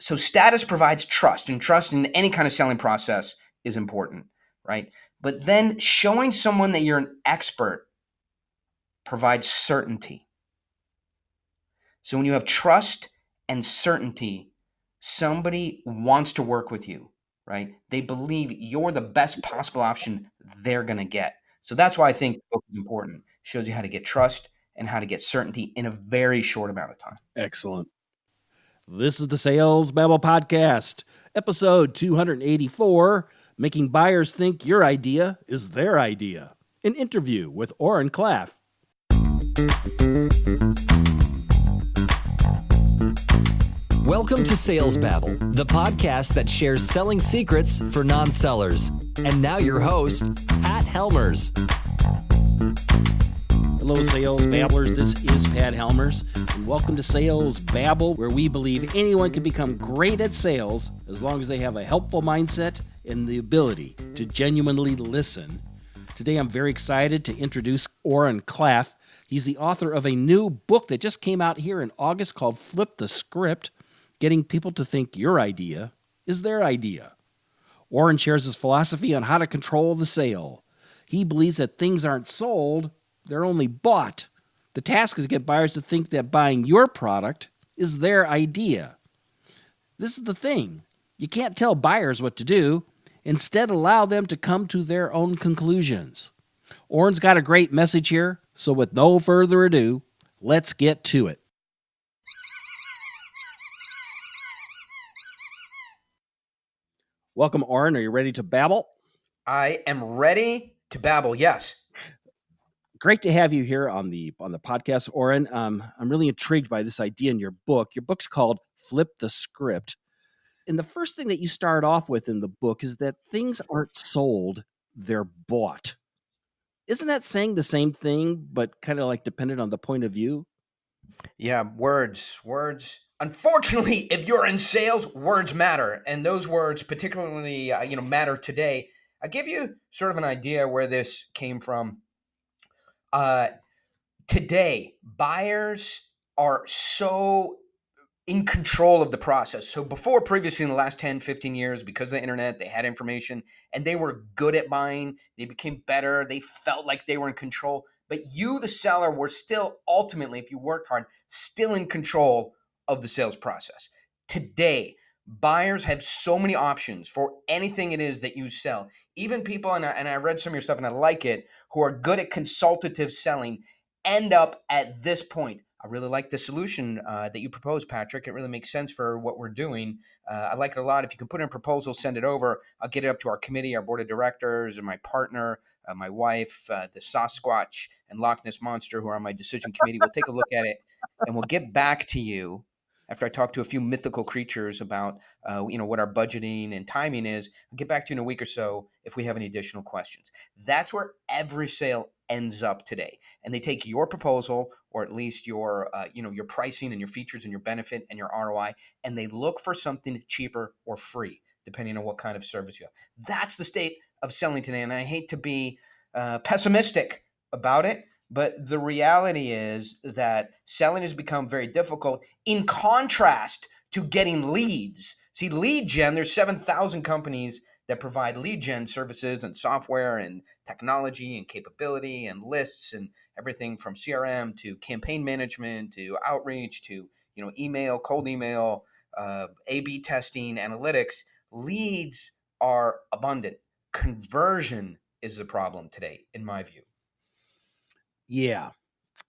So status provides trust, and trust in any kind of selling process is important, right? But then showing someone that you're an expert provides certainty. So when you have trust and certainty, somebody wants to work with you, right? They believe you're the best possible option they're going to get. So that's why I think the book is important. It shows you how to get trust and how to get certainty in a very short amount of time. Excellent. This is the Sales Babble Podcast, episode 284, Making Buyers Think Your Idea is Their Idea. An interview with Arent Claff. Welcome to Sales Babble, the podcast that shares selling secrets for non-sellers. And now your host, Pat Helmers. Hello, Sales Babblers. This is Pat Helmers, and welcome to Sales Babble, where we believe anyone can become great at sales as long as they have a helpful mindset and the ability to genuinely listen. Today, I'm very excited to introduce Arent Claff. He's the author of a new book that just came out here in August called Flip the Script, Getting People to Think Your Idea is Their Idea. Arent shares his philosophy on how to control the sale. He believes that things aren't sold, they're only bought. The task is to get buyers to think that buying your product is their idea. This is the thing. You can't tell buyers what to do. Instead, allow them to come to their own conclusions. Arent's got a great message here, so with no further ado, let's get to it. Welcome, Arent. Are you ready to babble? I am ready to babble, yes. Great to have you here on the podcast, Arent. I'm really intrigued by this idea in your book. Your book's called Flip the Script. And the first thing that you start off with in the book is that things aren't sold, they're bought. Isn't that saying the same thing, but kind of like dependent on the point of view? Yeah, words. Unfortunately, if you're in sales, words matter. And those words particularly, matter today. I give you sort of an idea where this came from. Today, buyers are so in control of the process. So before, previously in the last 10, 15 years, because of the internet, they had information and they were good at buying. They became better. They felt like they were in control. But you, the seller, were still ultimately, if you worked hard, still in control of the sales process. Today, buyers have so many options for anything it is that you sell. Even people, and I read some of your stuff and I like it, who are good at consultative selling end up at this point. I really like the solution that you proposed, Patrick. It really makes sense for what we're doing. I like it a lot. If you can put in a proposal, send it over. I'll get it up to our committee, our board of directors, and my partner, my wife, the Sasquatch and Loch Ness Monster, who are on my decision committee. We'll take a look at it, and we'll get back to you after I talk to a few mythical creatures about what our budgeting and timing is. I'll get back to you in a week or so if we have any additional questions. That's where every sale ends up today. And they take your proposal, or at least your pricing and your features and your benefit and your ROI, and they look for something cheaper or free, depending on what kind of service you have. That's the state of selling today. And I hate to be pessimistic about it, but the reality is that selling has become very difficult in contrast to getting leads. See, lead gen, there's 7,000 companies that provide lead gen services and software and technology and capability and lists and everything from CRM to campaign management to outreach to email, cold email, A/B testing, analytics. Leads are abundant. Conversion is the problem today, in my view. Yeah.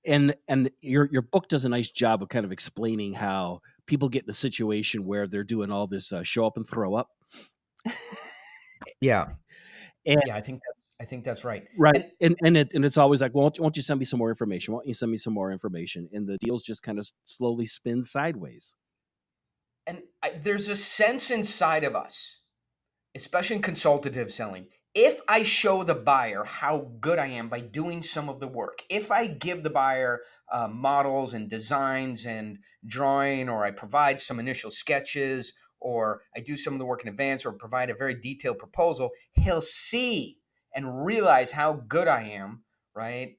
And your book does a nice job of kind of explaining how people get in a situation where they're doing all this show up and throw up. Yeah. And, yeah, I think that's right. Right. And it's always like, well, won't you send me some more information? Won't you send me some more information? And the deals just kind of slowly spin sideways. And there's a sense inside of us, especially in consultative selling. If I show the buyer how good I am by doing some of the work, if I give the buyer models and designs and drawing, or I provide some initial sketches, or I do some of the work in advance, or provide a very detailed proposal, he'll see and realize how good I am, right,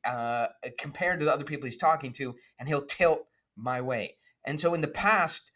compared to the other people he's talking to, and he'll tilt my way. And so in the past,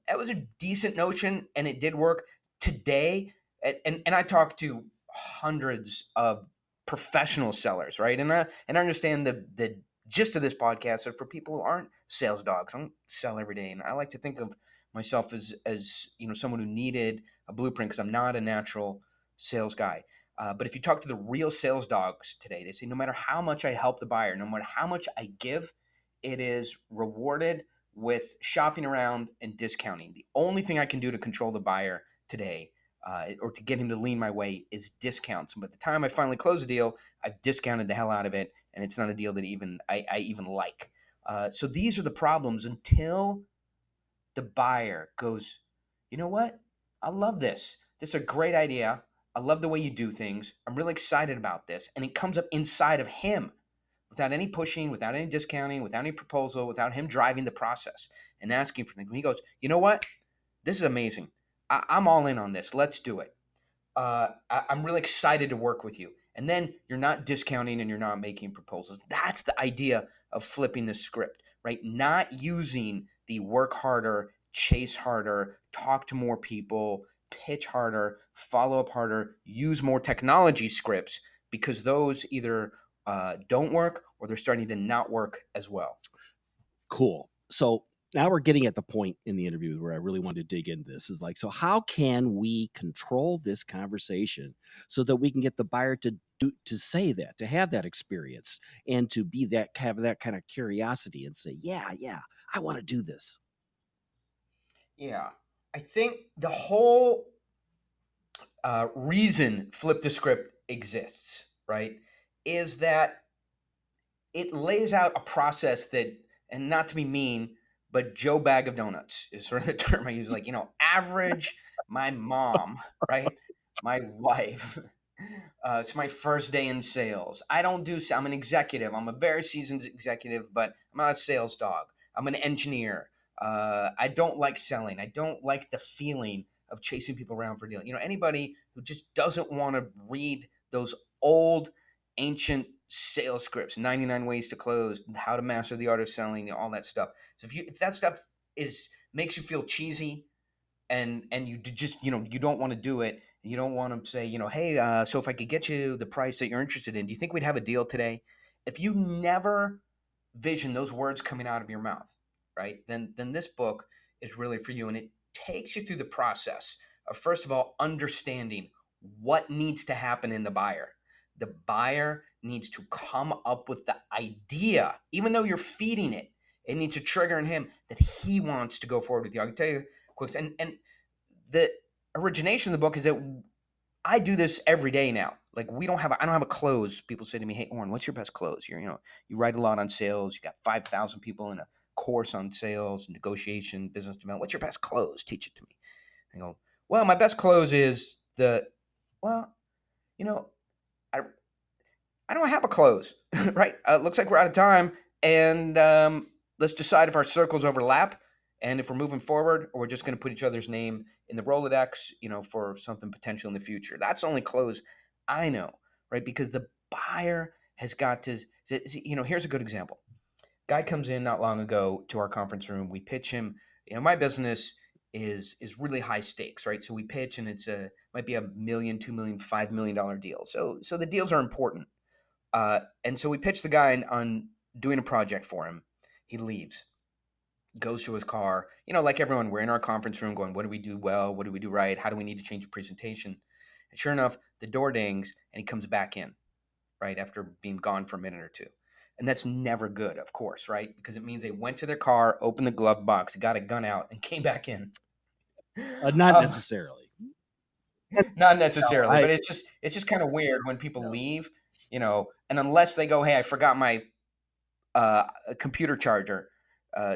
That was a decent notion, and it did work. Today, and I talked to hundreds of professional sellers, right? And I understand the gist of this podcast are for people who aren't sales dogs. I don't sell every day, and I like to think of myself as someone who needed a blueprint because I'm not a natural sales guy. But if you talk to the real sales dogs today, they say no matter how much I help the buyer, no matter how much I give, it is rewarded with shopping around and discounting. The only thing I can do to control the buyer today, or to get him to lean my way, is discounts. But the time I finally close a deal, I've discounted the hell out of it, and it's not a deal that I even like. So these are the problems until the buyer goes, you know what? I love this. This is a great idea. I love the way you do things. I'm really excited about this. And it comes up inside of him without any pushing, without any discounting, without any proposal, without him driving the process and asking for things. When he goes, you know what? This is amazing. I'm all in on this. Let's do it. I'm really excited to work with you. And then you're not discounting and you're not making proposals. That's the idea of flipping the script, right? Not using the work harder, chase harder, talk to more people, pitch harder, follow up harder, use more technology scripts, because those either don't work or they're starting to not work as well. Cool. So now we're getting at the point in the interview where I really wanted to dig into this. Is like, so how can we control this conversation so that we can get the buyer to say that, to have that experience, and to have that kind of curiosity and say, yeah, I want to do this. Yeah, I think the whole reason Flip the Script exists, right, is that it lays out a process that, and not to be mean, but Joe Bag of Donuts is sort of the term I use. Like, average, my mom, right? My wife. It's my first day in sales. I'm an executive. I'm a very seasoned executive, but I'm not a sales dog. I'm an engineer. I don't like selling. I don't like the feeling of chasing people around for a deal. Anybody who just doesn't want to read those old, ancient sales scripts, 99 ways to close, how to master the art of selling, all that stuff. So if that stuff makes you feel cheesy, and you just you don't want to do it, you don't want to say, hey, so if I could get you the price that you're interested in, do you think we'd have a deal today? If you never vision those words coming out of your mouth, right, then this book is really for you. And it takes you through the process of, first of all, understanding what needs to happen in the buyer. The buyer needs to come up with the idea, even though you're feeding it. It needs to trigger in him that he wants to go forward with you. I can tell you quick, and the origination of the book is that I do this every day now. Like, I don't have a close. People say to me, "Hey, Oren, what's your best close?" You write a lot on sales. You got 5,000 people in a course on sales, negotiation, business development. What's your best close? Teach it to me. I go, well, my best close is I don't have a close, right? Looks like we're out of time, and let's decide if our circles overlap and if we're moving forward, or we're just going to put each other's name in the Rolodex, for something potential in the future. That's the only close I know, right? Because the buyer has got to, here's a good example. Guy comes in not long ago to our conference room. We pitch him. My business is really high stakes, right? So we pitch, and might be $1 million, $2 million, $5 million deal. So the deals are important. And so we pitch the guy on doing a project for him. He leaves, goes to his car. Like everyone, we're in our conference room going, what do we do well? What do we do right? How do we need to change the presentation? And sure enough, the door dings and he comes back in, right, after being gone for a minute or two. And that's never good, of course, right? Because it means they went to their car, opened the glove box, got a gun out, and came back in. Not necessarily. Not necessarily, but it's just kind of weird when people leave, and unless they go, hey, I forgot my computer charger.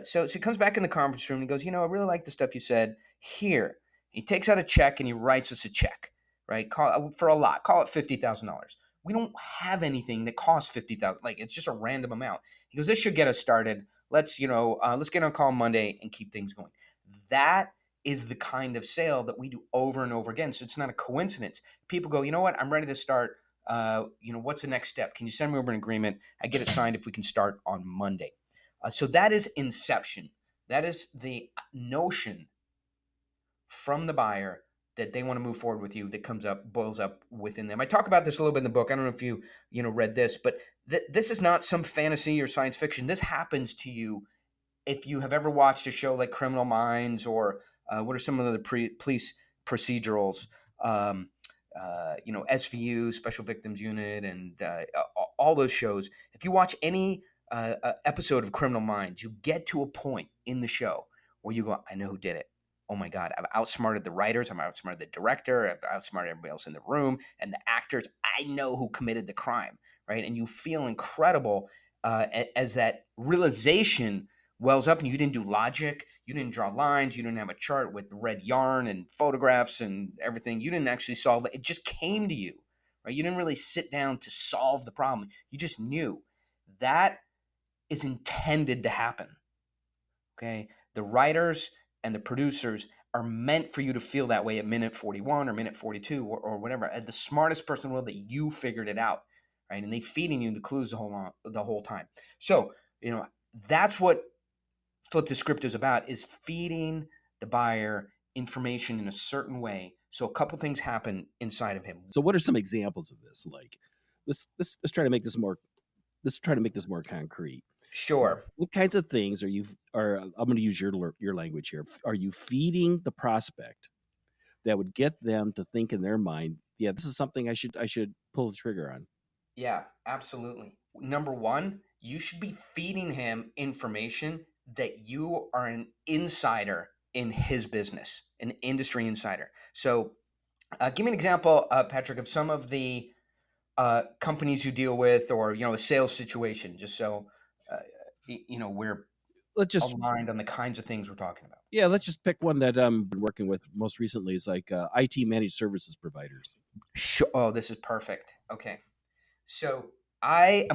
So he comes back in the conference room and he goes, I really like the stuff you said. Here. He takes out a check and he writes us a check, right? For a lot. Call it $50,000. We don't have anything that costs $50,000. Like, it's just a random amount. He goes, this should get us started. Let's get on a call Monday and keep things going. That is the kind of sale that we do over and over again. So it's not a coincidence. People go, you know what? I'm ready to start. What's the next step? Can you send me over an agreement? I get it signed if we can start on Monday. So that is inception. That is the notion from the buyer that they want to move forward with you that boils up within them. I talk about this a little bit in the book. I don't know if you read this, but this is not some fantasy or science fiction. This happens to you if you have ever watched a show like Criminal Minds or what are some of the police procedurals, SVU, Special Victims Unit, and all those shows. If you watch any episode of Criminal Minds, you get to a point in the show where you go, I know who did it. Oh my God, I've outsmarted the writers, I've outsmarted the director, I've outsmarted everybody else in the room, and the actors. I know who committed the crime, right? And you feel incredible as that realization wells up, and you didn't do logic, you didn't draw lines, you didn't have a chart with red yarn and photographs and everything. You didn't actually solve it. It just came to you, right? You didn't really sit down to solve the problem. You just knew. That is intended to happen, okay? The writers and the producers are meant for you to feel that way at minute 41 or minute 42 or whatever. The smartest person in the world, that you figured it out, right? And they feeding you the clues the whole time. So, that's what Flip the Script is about, is feeding the buyer information in a certain way. So a couple things happen inside of him. So what are some examples of this? Like, let's try to make this more. Let's try to make this more concrete. Sure. What kinds of things I'm going to use your language here. Are you feeding the prospect that would get them to think in their mind, yeah, this is something I should pull the trigger on? Yeah, absolutely. Number one, you should be feeding him information that you are an insider in his business, an industry insider. So give me an example, Patrick, of some of the companies you deal with, or, a sales situation, just so, we're aligned on the kinds of things we're talking about. Yeah, let's just pick one that I've been working with most recently, is like IT managed services providers. Sure. Oh, this is perfect. Okay. So we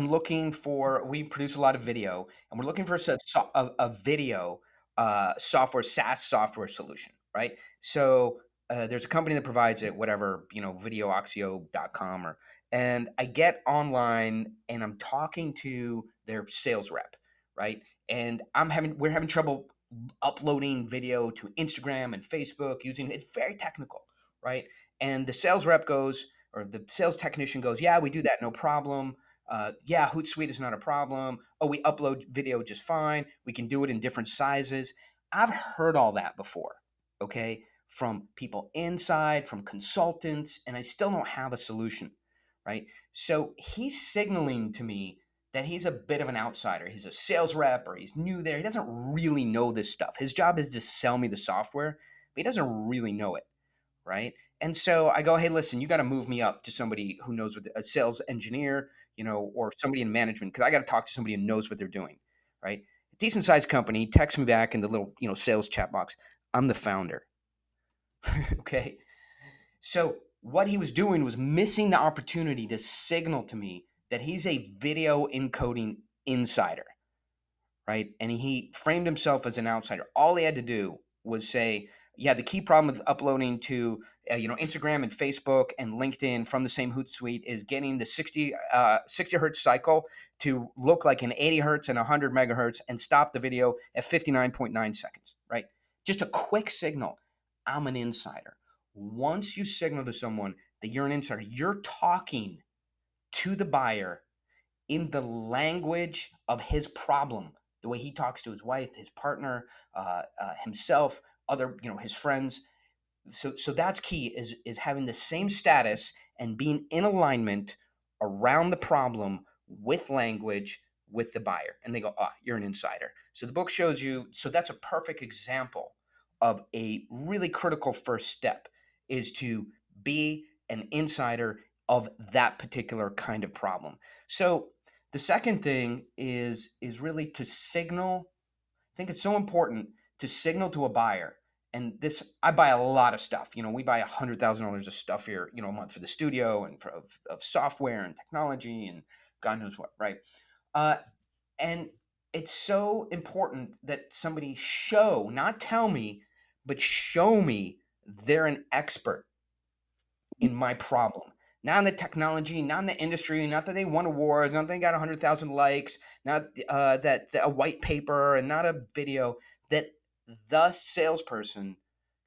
produce a lot of video, and we're looking for a video SaaS software solution, right? So there's a company that provides it, whatever, videoxio.com, and I get online and I'm talking to their sales rep, right? And we're having trouble uploading video to Instagram and Facebook it's very technical, right? And the sales rep goes, or the sales technician goes, yeah, we do that, no problem. Yeah, Hootsuite is not a problem. Oh, we upload video just fine. We can do it in different sizes. I've heard all that before, okay, from people inside, from consultants, and I still don't have a solution, right? So he's signaling to me that he's a bit of an outsider. He's a sales rep, or he's new there. He doesn't really know this stuff. His job is to sell me the software, but he doesn't really know it, right? And so I go, hey, listen, you got to move me up to somebody who knows a sales engineer, or somebody in management, because I got to talk to somebody who knows what they're doing, right? A decent sized company texts me back in the little, sales chat box. I'm the founder. Okay. So what he was doing was missing the opportunity to signal to me that he's a video encoding insider, right? And he framed himself as an outsider. All he had to do was say, yeah, the key problem with uploading to Instagram and Facebook and LinkedIn from the same Hootsuite is getting the 60 hertz cycle to look like an 80 hertz and 100 megahertz, and stop the video at 59.9 seconds, right? Just a quick signal. I'm an insider. Once you signal to someone that you're an insider, you're talking to the buyer in the language of his problem, the way he talks to his wife, his partner, himself, other, his friends. So that's key, is having the same status and being in alignment around the problem with language with the buyer. And they go, you're an insider. So the book shows you, so that's a perfect example of a really critical first step, is to be an insider of that particular kind of problem. So the second thing is really to signal. I think it's so important to signal to a buyer. And this, I buy a lot of stuff. We buy $100,000 of stuff here, a month for the studio, and of software and technology and God knows what, right? And it's so important that somebody not tell me, but show me they're an expert in my problem. Not in the technology, not in the industry, not that they won awards, not that they got 100,000 likes, not that a white paper, and not a video, that the salesperson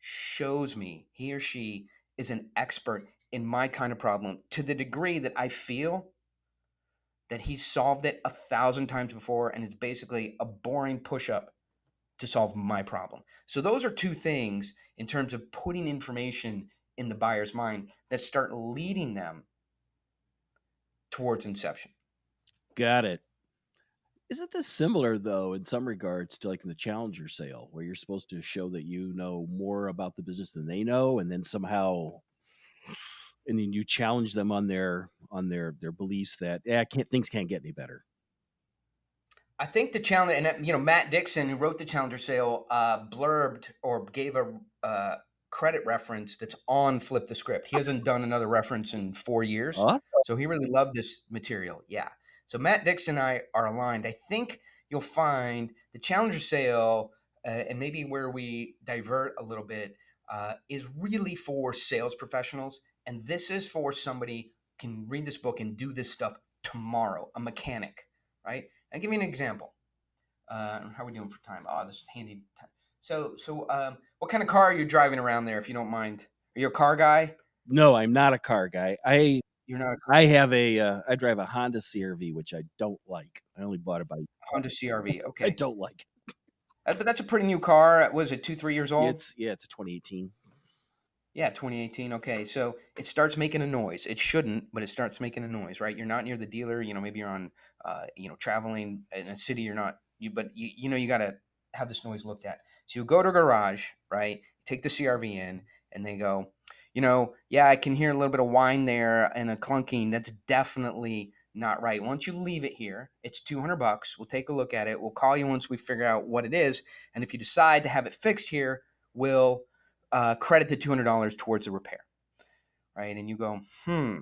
shows me he or she is an expert in my kind of problem to the degree that I feel that he's solved it 1,000 times before and it's basically a boring push-up to solve my problem. So those are two things in terms of putting information in the buyer's mind that start leading them towards inception. Got it. Isn't this similar, though, in some regards to like the challenger sale, where you're supposed to show that you know more about the business than they know, and then somehow, and then you challenge them on their beliefs that things can't get any better. I think the challenge, and Matt Dixon, who wrote the Challenger Sale, blurbed or gave a credit reference that's on Flip the Script. He hasn't done another reference in 4 years, so he really loved this material. Yeah. So Matt Dixon and I are aligned. I think you'll find the Challenger Sale, and maybe where we divert a little bit, is really for sales professionals, and this is for somebody who can read this book and do this stuff tomorrow, a mechanic, right? I'll give you an example. How are we doing for time? Oh, this is handy time. So, what kind of car are you driving around there, if you don't mind? Are you a car guy? No, I'm not a car guy. You're not. I have I drive a Honda CRV, which I don't like. I only bought it by Honda CRV. I Okay, don't like. but that's a pretty new car. Was it 2-3 years old? It's a 2018. Yeah, 2018. Okay, so it starts making a noise. It shouldn't, but it starts making a noise, right? You're not near the dealer. Maybe you're on, traveling in a city. You're not. But you got to have this noise looked at. So you go to a garage, right? Take the CRV in, and they go, yeah, I can hear a little bit of whine there and a clunking. That's definitely not right. Once you leave it here, it's $200. We'll take a look at it. We'll call you once we figure out what it is, and if you decide to have it fixed here, we'll credit the $200 towards the repair, right? And you go, I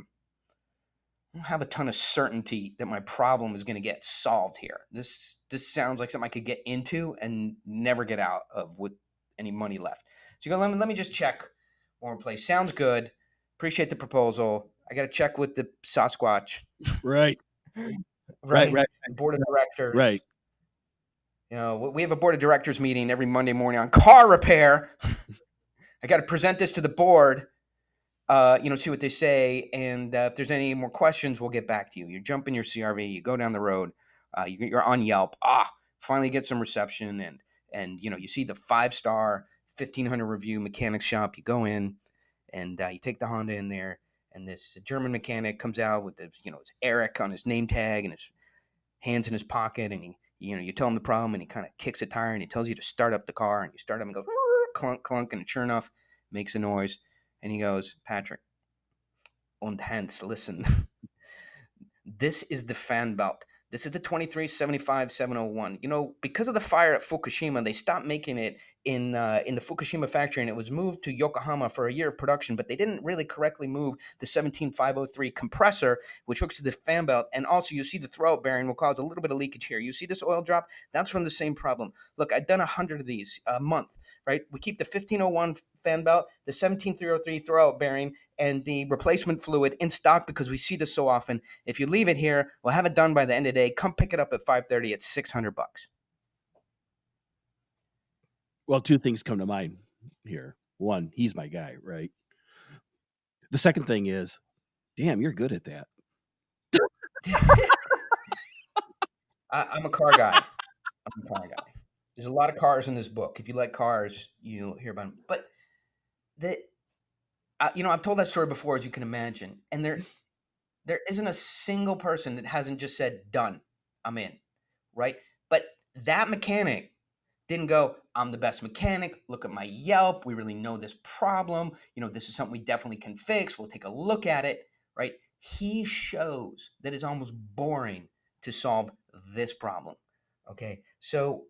don't have a ton of certainty that my problem is going to get solved here. This sounds like something I could get into and never get out of with any money left. So you go, let me just check one more place. Sounds good. Appreciate the proposal. I got to check with the Sasquatch. Right. Right. Right. Board of directors. Right. We have a board of directors meeting every Monday morning on car repair. I got to present this to the board, see what they say. And if there's any more questions, we'll get back to you. You jump in your CRV, you go down the road, you're on Yelp. Finally get some reception. And you see the 5-star 1,500 review mechanic shop. You go in and you take the Honda in there. And this German mechanic comes out with his Eric on his name tag and his hands in his pocket. And you tell him the problem and he kind of kicks a tire and he tells you to start up the car. And you start up and goes, clunk, clunk, and sure enough, makes a noise. And he goes, Patrick, und Hans, listen. This is the fan belt. This is the 2375-701. Because of the fire at Fukushima, they stopped making it in the Fukushima factory, and it was moved to Yokohama for a year of production, but they didn't really correctly move the 17503 compressor, which hooks to the fan belt. And also, you see the throwout bearing will cause a little bit of leakage here. You see this oil drop? That's from the same problem. Look, I've done 100 of these a month, right? We keep the 1501 fan belt, the 17303 throwout bearing, and the replacement fluid in stock because we see this so often. If you leave it here, we'll have it done by the end of the day. Come pick it up at 5:30. It's $600. Well, two things come to mind here. One, he's my guy, right? The second thing is, damn, you're good at that. I'm a car guy. There's a lot of cars in this book. If you like cars, you'll hear about them. But I've told that story before, as you can imagine, and there isn't a single person that hasn't just said, done, I'm in, right? But that mechanic didn't go, I'm the best mechanic, look at my Yelp, we really know this problem, this is something we definitely can fix, we'll take a look at it, right? He shows that it's almost boring to solve this problem, okay? So,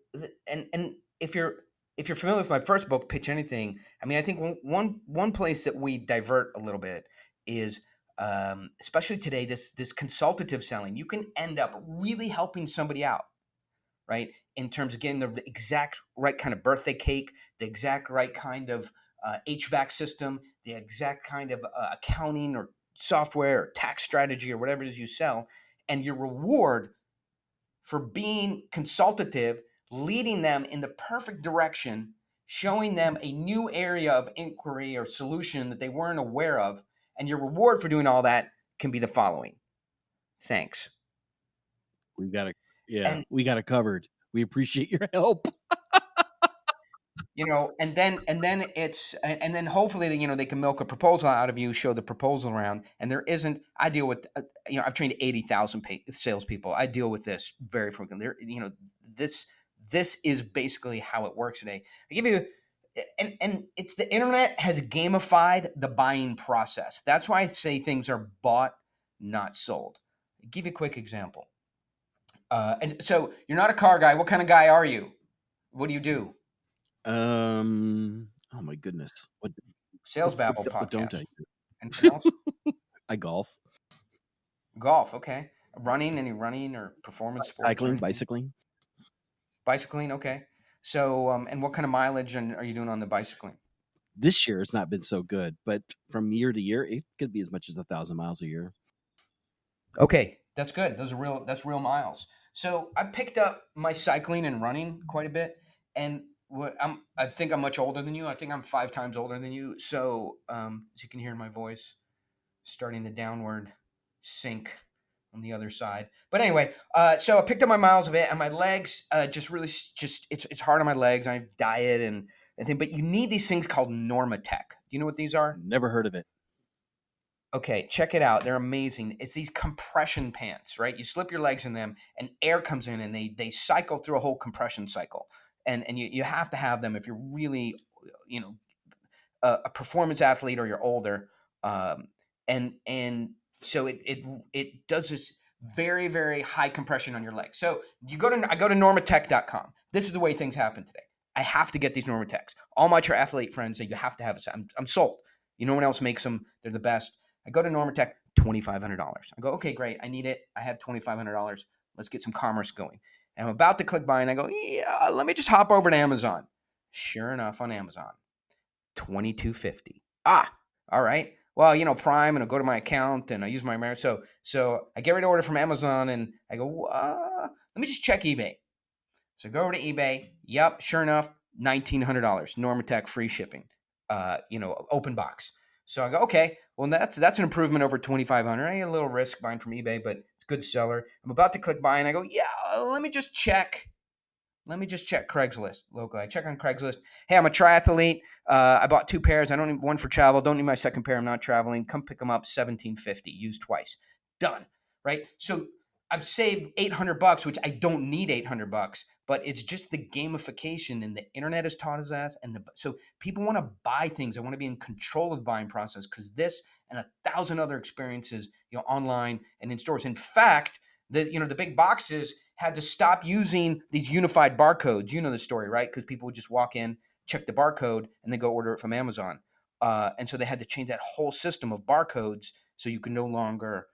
and if you're familiar with my first book, Pitch Anything, I think one place that we divert a little bit is, especially today, this consultative selling. You can end up really helping somebody out, right? In terms of getting the exact right kind of birthday cake, the exact right kind of HVAC system, the exact kind of accounting or software or tax strategy or whatever it is you sell. And your reward for being consultative, leading them in the perfect direction, showing them a new area of inquiry or solution that they weren't aware of. And your reward for doing all that can be the following: thanks. We got And it covered. We appreciate your help. and then hopefully they can milk a proposal out of you, show the proposal around. And there isn't. I deal with I've trained 80,000 salespeople. I deal with this very frequently. This is basically how it works today. I give you. And it's the internet has gamified the buying process. That's why I say things are bought, not sold. I'll give you a quick example. And so you're not a car guy. What kind of guy are you? What do you do? Oh my goodness. What Sales Babble what don't podcast. I do? Anything else? I golf. Golf. Okay. Running? Any running or performance sports? Cycling, bicycling. Bicycling. Okay. So, and what kind of mileage are you doing on the bicycling? This year has not been so good, but from year to year, it could be as much as 1,000 miles a year. Okay, that's good. That's real miles. So I picked up my cycling and running quite a bit, and I think I'm much older than you. I think I'm 5 times older than you. So, as you can hear in my voice, starting the downward sink on the other side. But anyway, so I picked up my miles of it, and my legs it's hard on my legs. I diet and thing, but you need these things called Normatec. Do you know what these are? Never heard of it. Okay, check it out. They're amazing. It's these compression pants, right? You slip your legs in them, and air comes in, and they cycle through a whole compression cycle. And you have to have them if you're really, a performance athlete or you're older. And so it does this very, very high compression on your legs. So I go to normatech.com. This is the way things happen today. I have to get these Normatechs. All my triathlete friends say you have to have it. I'm sold. No one else makes them. They're the best. I go to Normatech, $2,500. I go, okay, great. I need it. I have $2,500. Let's get some commerce going. And I'm about to click buy, and I go, yeah, let me just hop over to Amazon. Sure enough, on Amazon, $2,250. All right. Well, Prime, and I'll go to my account, and I use my marriage. So I get ready to order from Amazon, and I go, let me just check eBay. So I go over to eBay. Yep, sure enough, $1,900. Normatech free shipping. Open box. So I go, okay, well, that's an improvement over $2,500. I get a little risk buying from eBay, but it's a good seller. I'm about to click buy, and I go, yeah, let me just check Craigslist locally. I check on Craigslist. Hey, I'm a triathlete. I bought 2 pairs. I don't need one for travel. Don't need my second pair. I'm not traveling. Come pick them up. $1,750. Used twice. Done. Right. So I've saved $800, which I don't need $800, but it's just the gamification, and the internet has taught us that. So people want to buy things. I want to be in control of the buying process, because this and 1,000 other experiences, online and in stores. In fact, the big boxes had to stop using these unified barcodes. You know the story, right? Because people would just walk in, check the barcode, and then go order it from Amazon. And so they had to change that whole system of barcodes, so you can no longer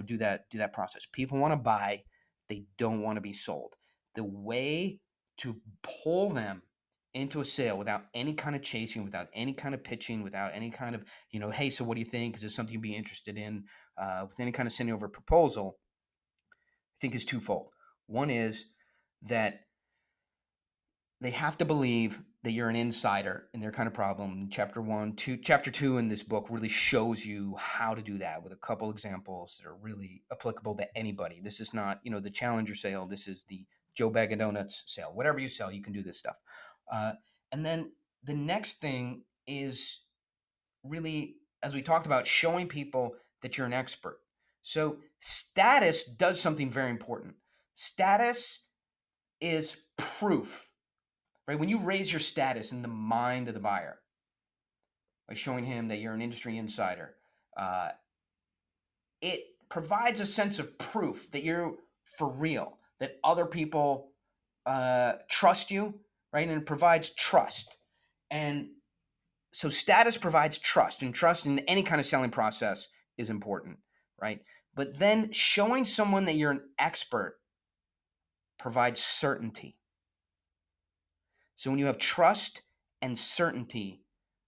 do that process. People want to buy, they don't want to be sold. The way to pull them into a sale without any kind of chasing, without any kind of pitching, without any kind of, hey, so what do you think? Is there something you'd be interested in? With any kind of sending over a proposal, I think is twofold. One is that they have to believe that you're an insider in their kind of problem. Chapter 2 in this book really shows you how to do that with a couple examples that are really applicable to anybody. This is not, the Challenger sale. This is the Joe Bag of Donuts sale. Whatever you sell, you can do this stuff. And then the next thing is really, as we talked about, showing people that you're an expert. So status does something very important. Status is proof, right? When you raise your status in the mind of the buyer by showing him that you're an industry insider, it provides a sense of proof that you're for real, that other people trust you, right? And it provides trust. And so status provides trust, and trust in any kind of selling process is important, right? But then showing someone that you're an expert provides certainty. So when you have trust and certainty,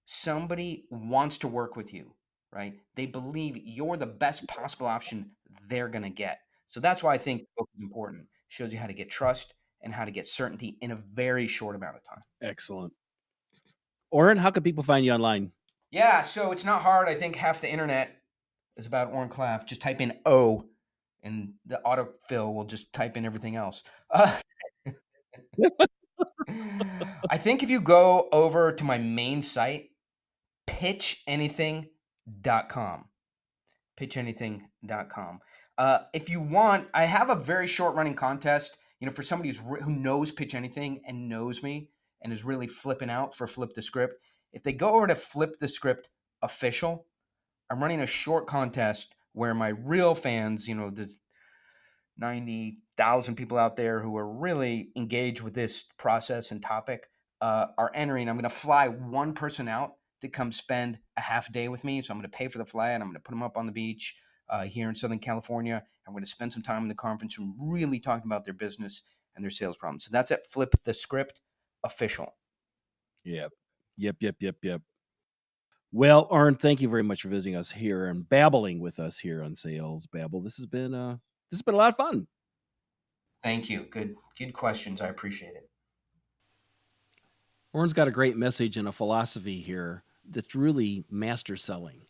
somebody wants to work with you, right? They believe you're the best possible option they're going to get. So that's why I think the book is important. It shows you how to get trust and how to get certainty in a very short amount of time. Excellent. Oren, how can people find you online? Yeah, so it's not hard. I think half the internet is about Oren Klaff. Just type in O, and the autofill will just type in everything else. I think if you go over to my main site, pitchanything.com. Pitchanything.com. If you want, I have a very short running contest. For somebody who knows Pitch Anything and knows me and is really flipping out for Flip the Script. If they go over to Flip the Script Official, I'm running a short contest where my real fans, there's 90,000 people out there who are really engaged with this process and topic, are entering. I'm going to fly one person out to come spend a half day with me. So I'm going to pay for the flight, and I'm going to put them up on the beach here in Southern California. I'm going to spend some time in the conference room really talking about their business and their sales problems. So that's at Flip the Script Official. Yep. Well, Arn, thank you very much for visiting us here and babbling with us here on Sales Babble. This has been a lot of fun. Thank you. Good questions. I appreciate it. Oren's got a great message and a philosophy here that's really master selling.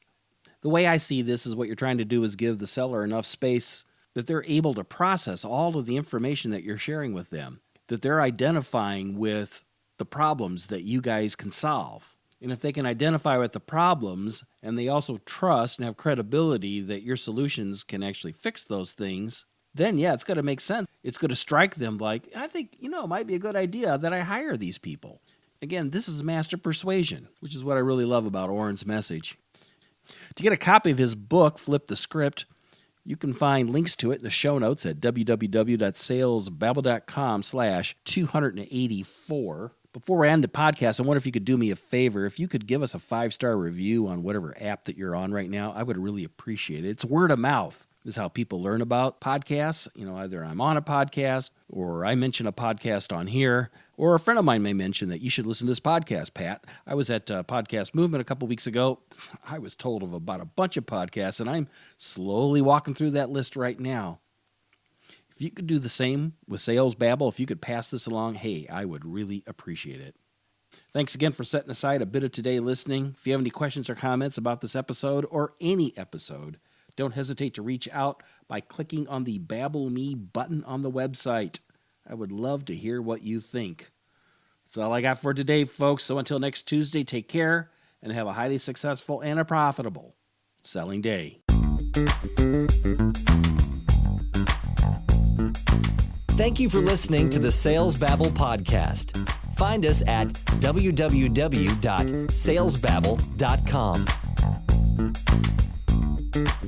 The way I see this is what you're trying to do is give the seller enough space that they're able to process all of the information that you're sharing with them, that they're identifying with the problems that you guys can solve. And if they can identify with the problems and they also trust and have credibility that your solutions can actually fix those things, then yeah, it's going to make sense. It's going to strike them like, I think, it might be a good idea that I hire these people. Again, this is master persuasion, which is what I really love about Oren's message. To get a copy of his book, Flip the Script, you can find links to it in the show notes at www.salesbabble.com/284. Before I end the podcast, I wonder if you could do me a favor. If you could give us a 5-star review on whatever app that you're on right now, I would really appreciate it. It's word of mouth. This is how people learn about podcasts. Either I'm on a podcast or I mention a podcast on here, or a friend of mine may mention that you should listen to this podcast, Pat. I was at Podcast Movement a couple weeks ago. I was told of about a bunch of podcasts, and I'm slowly walking through that list right now. If you could do the same with Sales Babble, if you could pass this along, hey, I would really appreciate it. Thanks again for setting aside a bit of today listening. If you have any questions or comments about this episode or any episode, don't hesitate to reach out by clicking on the Babble Me button on the website. I would love to hear what you think. That's all I got for today, folks. So until next Tuesday, take care and have a highly successful and a profitable selling day. Thank you for listening to the Sales Babble podcast. Find us at www.salesbabble.com.